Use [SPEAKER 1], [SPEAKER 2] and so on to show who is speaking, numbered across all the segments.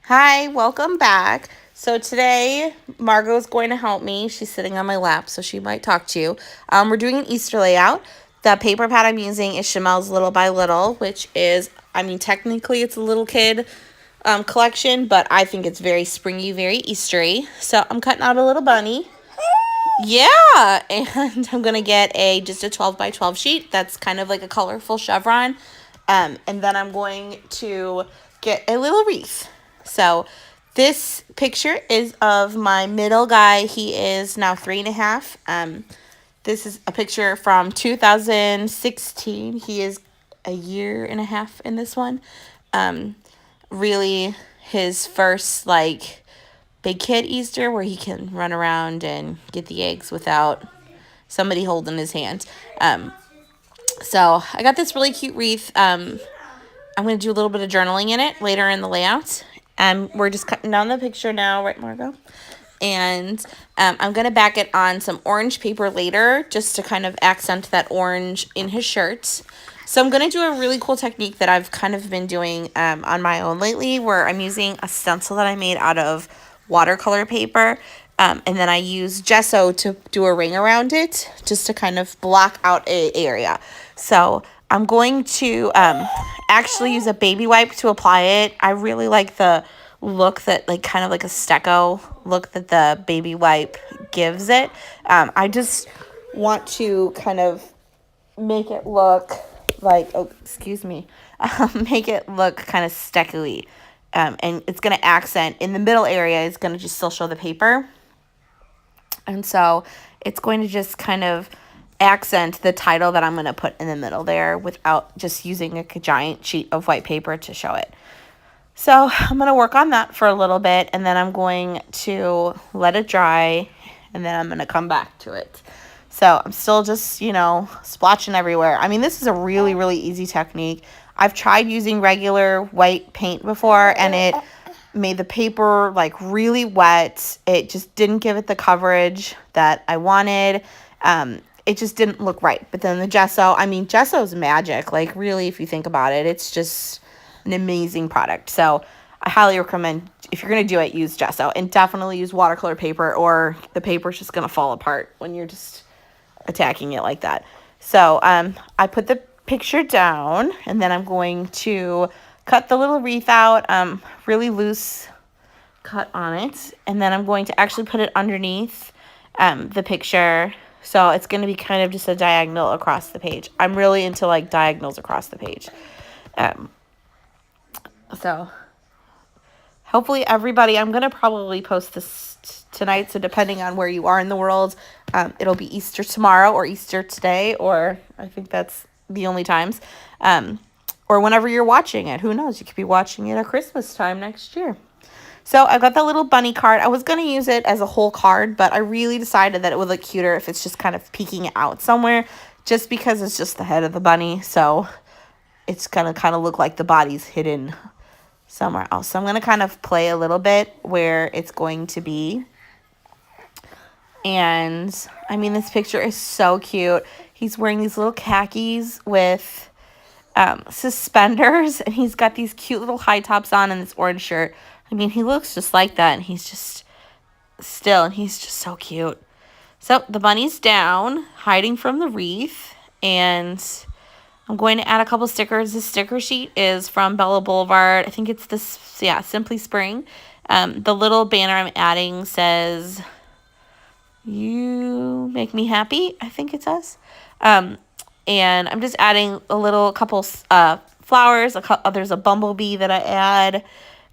[SPEAKER 1] Hi, welcome back. So today, Margot's going to help me. She's sitting on my lap, so she might talk to you. We're doing an Easter layout. The paper pad I'm using is Chamel's Little by Little, which is, technically it's a little kid collection, but I think it's very springy, very Eastery. So I'm cutting out a little bunny. Yeah, and I'm going to get just a 12 by 12 sheet that's kind of like a colorful chevron. And then I'm going to get a little wreath. So this picture is of my middle guy. He is now 3.5. This is a picture from 2016. He is a year and a half in this one. Really his first big kid Easter where he can run around and get the eggs without somebody holding his hand. So I got this really cute wreath. I'm going to do a little bit of journaling in it later in the layout. We're just cutting down the picture now, right, Margot? And I'm going to back it on some orange paper later just to kind of accent that orange in his shirt. So I'm going to do a really cool technique that I've kind of been doing on my own lately where I'm using a stencil that I made out of watercolor paper. And then I use gesso to do a ring around it just to kind of block out an area. So I'm going to actually use a baby wipe to apply it. I really like the look that kind of like a stecco look that the baby wipe gives it. I just want to kind of make it look like, make it look kind of steckily. And it's going to accent in the middle area. It's going to just still show the paper. And so it's going to just kind of accent the title that I'm going to put in the middle there without just using a giant sheet of white paper to show it. So I'm going to work on that for a little bit, and then I'm going to let it dry, and then I'm going to come back to it. So I'm still just, splotching everywhere. This is a really, really easy technique. I've tried using regular white paint before, and it made the paper really wet. It just didn't give it the coverage that I wanted. It just didn't look right. But then the gesso, gesso is magic. Really, if you think about it, it's just an amazing product. So I highly recommend, if you're going to do it, use gesso, and definitely use watercolor paper, or the paper's just going to fall apart when you're just attacking it like that. So I put the picture down, and then I'm going to cut the little wreath out, really loose cut on it, and then I'm going to actually put it underneath the picture. So it's going to be kind of just a diagonal across the page. I'm really into diagonals across the page. So hopefully everybody, I'm going to probably post this tonight. So depending on where you are in the world, it'll be Easter tomorrow or Easter today, or I think that's the only times. Or whenever you're watching it. Who knows? You could be watching it at Christmas time next year. So I got that little bunny card. I was going to use it as a whole card, but I really decided that it would look cuter if it's just kind of peeking out somewhere, just because it's just the head of the bunny. So it's going to kind of look like the body's hidden somewhere else. So I'm going to kind of play a little bit where it's going to be. And this picture is so cute. He's wearing these little khakis with suspenders, and he's got these cute little high tops on and this orange shirt. He looks just like that, and he's just so cute. So the bunny's down, hiding from the wreath, and I'm going to add a couple stickers. This sticker sheet is from Bella Boulevard. I think it's this, Simply Spring. The little banner I'm adding says, "You make me happy," I think it says. And I'm just adding a couple flowers. There's a bumblebee that I add,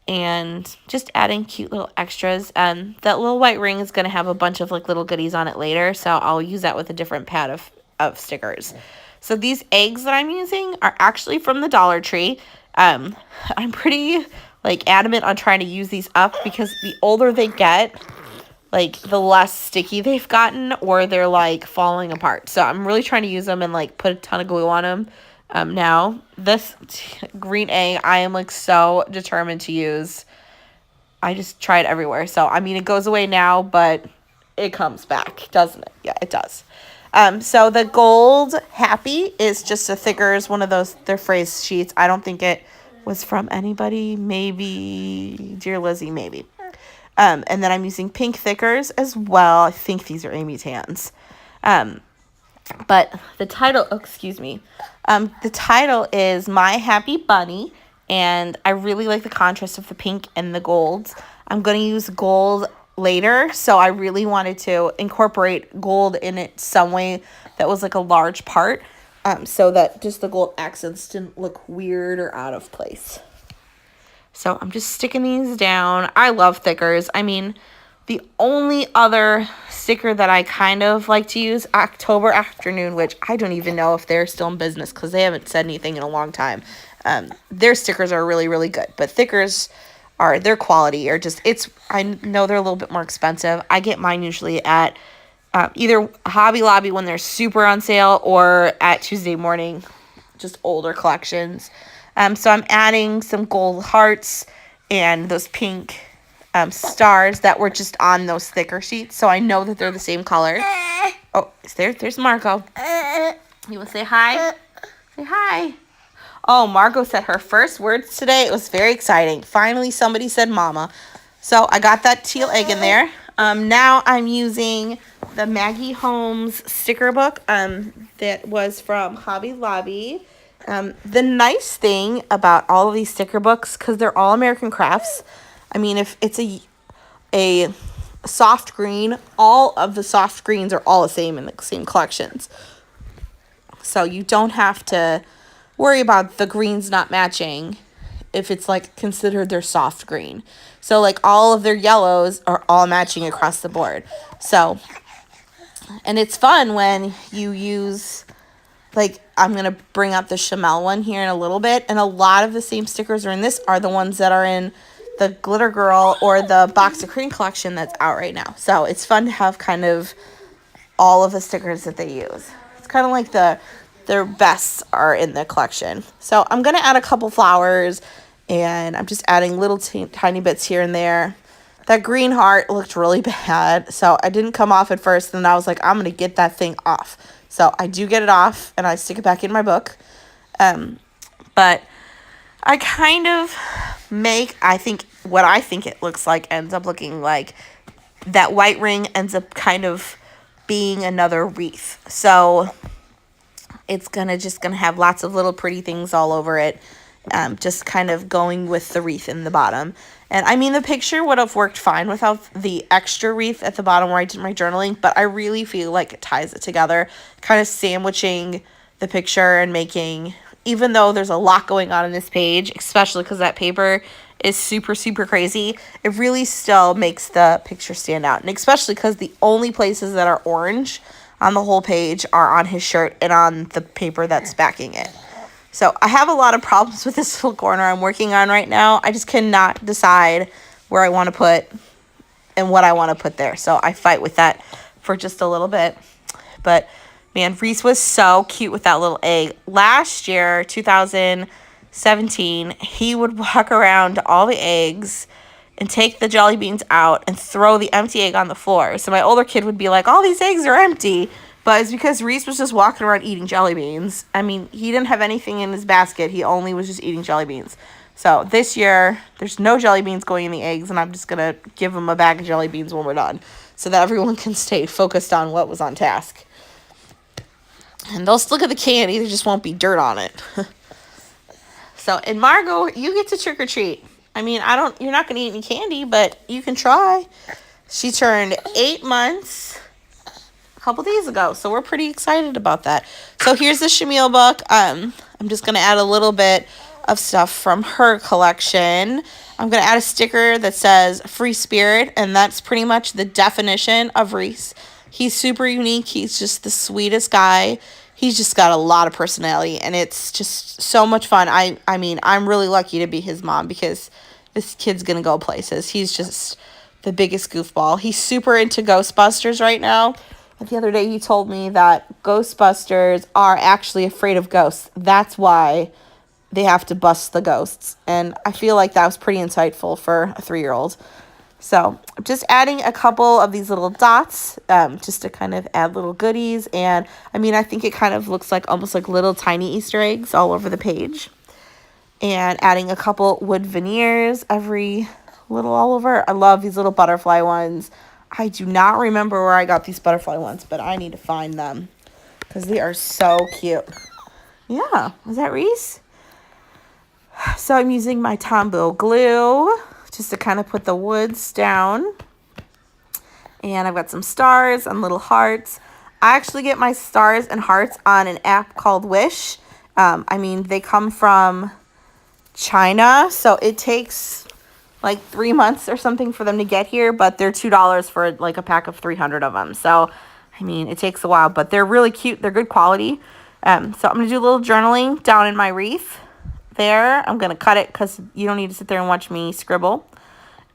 [SPEAKER 1] and just adding cute little extras. That little white ring is going to have a bunch of little goodies on it later, so I'll use that with a different pad of stickers. So these eggs that I'm using are actually from the Dollar Tree. I'm pretty adamant on trying to use these up, because the older they get, the less sticky they've gotten, or they're falling apart. So I'm really trying to use them and put a ton of glue on them. Now this green egg, I am so determined to use. I just try it everywhere. So it goes away now, but it comes back, doesn't it? Yeah, it does. So the gold happy is just a thicker, one of those, their phrase sheets. I don't think it was from anybody. Maybe Dear Lizzie, maybe. And then I'm using pink thickers as well. I think these are Amy Tan's. But the title, the title is My Happy Bunny, and I really like the contrast of the pink and the golds. I'm going to use gold later, so I really wanted to incorporate gold in it some way that was like a large part, so that just the gold accents didn't look weird or out of place. So I'm just sticking these down. I love thickers. I mean, the only other sticker that I kind of like to use, October Afternoon, which I don't even know if they're still in business because they haven't said anything in a long time. Their stickers are really, really good. But thickers are, their quality are just, I know they're a little bit more expensive. I get mine usually at either Hobby Lobby when they're super on sale or at Tuesday Morning, just older collections. So I'm adding some gold hearts and those pink stars that were just on those thicker sheets. So I know that they're the same color. Oh, there's Margot. You want to say hi? Say hi. Oh, Margot said her first words today. It was very exciting. Finally, somebody said mama. So I got that teal egg in there. Now I'm using the Maggie Holmes sticker book that was from Hobby Lobby. The nice thing about all of these sticker books, because they're all American Crafts, I mean, if it's a soft green, all of the soft greens are all the same in the same collections. So you don't have to worry about the greens not matching if it's like considered their soft green. So like all of their yellows are all matching across the board. So, and it's fun when you use, like, I'm going to bring out the Chamel one here in a little bit. And a lot of the same stickers are in this are the ones that are in the Glitter Girl or the Box of Cream collection that's out right now. So it's fun to have kind of all of the stickers that they use. It's kind of like their bests are in the collection. So I'm going to add a couple flowers, and I'm just adding little tiny bits here and there. That green heart looked really bad, so I didn't come off at first, and I was like, I'm going to get that thing off. So I do get it off, and I stick it back in my book. But I kind of what I think it looks like ends up looking like that white ring ends up kind of being another wreath. So it's just gonna have lots of little pretty things all over it, just kind of going with the wreath in the bottom. And I mean, the picture would have worked fine without the extra wreath at the bottom where I did my journaling, but I really feel like it ties it together, kind of sandwiching the picture and making, even though there's a lot going on in this page, especially because that paper is super, super crazy, it really still makes the picture stand out. And especially because the only places that are orange on the whole page are on his shirt and on the paper that's backing it. So I have a lot of problems with this little corner I'm working on right now. I just cannot decide where I want to put and what I want to put there. So I fight with that for just a little bit. But man, Reese was so cute with that little egg. Last year, 2017, he would walk around to all the eggs and take the jelly beans out and throw the empty egg on the floor. So my older kid would be like, all these eggs are empty. But it's because Reese was just walking around eating jelly beans. I mean, he didn't have anything in his basket. He only was just eating jelly beans. So this year, there's no jelly beans going in the eggs, and I'm just going to give him a bag of jelly beans when we're done so that everyone can stay focused on what was on task. And they'll still get the candy. There just won't be dirt on it. So, and Margot, you get to trick or treat. I mean, you're not going to eat any candy, but you can try. She turned 8 months a couple days ago, so we're pretty excited about that. So here's the Chamel book. I'm just going to add a little bit of stuff from her collection. I'm going to add a sticker that says Free Spirit, and that's pretty much the definition of Reese. He's super unique. He's just the sweetest guy. He's just got a lot of personality, and it's just so much fun. I mean, I'm really lucky to be his mom because this kid's going to go places. He's just the biggest goofball. He's super into Ghostbusters right now. And the other day he told me that Ghostbusters are actually afraid of ghosts. That's why they have to bust the ghosts. And I feel like that was pretty insightful for a 3-year-old. So I'm just adding a couple of these little dots just to kind of add little goodies. And I mean, I think it kind of looks like almost like little tiny Easter eggs all over the page. and adding a couple wood veneers every little all over. I love these little butterfly ones. I do not remember where I got these butterfly ones, but I need to find them because they are so cute. Yeah, is that Reese? So I'm using my Tombow glue just to kind of put the woods down. And I've got some stars and little hearts. I actually get my stars and hearts on an app called Wish. They come from China, so it takes like 3 months or something for them to get here, but they're $2 for like a pack of 300 of them. So, it takes a while, but they're really cute. They're good quality. So I'm going to do a little journaling down in my wreath there. I'm going to cut it because you don't need to sit there and watch me scribble.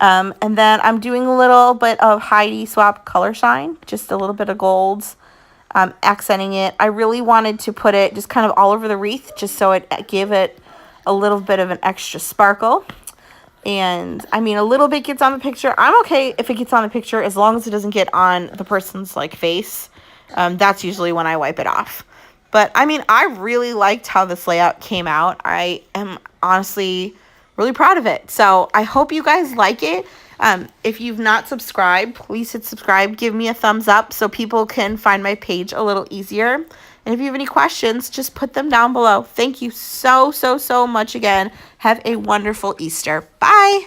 [SPEAKER 1] And then I'm doing a little bit of Heidi Swap color shine, just a little bit of golds, accenting it. I really wanted to put it just kind of all over the wreath just so it gave it a little bit of an extra sparkle. And a little bit gets on the picture. I'm okay if it gets on the picture as long as it doesn't get on the person's like face. That's usually when I wipe it off. But I really liked how this layout came out. I am honestly really proud of it. So I hope you guys like it. If you've not subscribed, please hit subscribe. Give me a thumbs up so people can find my page a little easier. And if you have any questions, just put them down below. Thank you so, so, so much again. Have a wonderful Easter. Bye.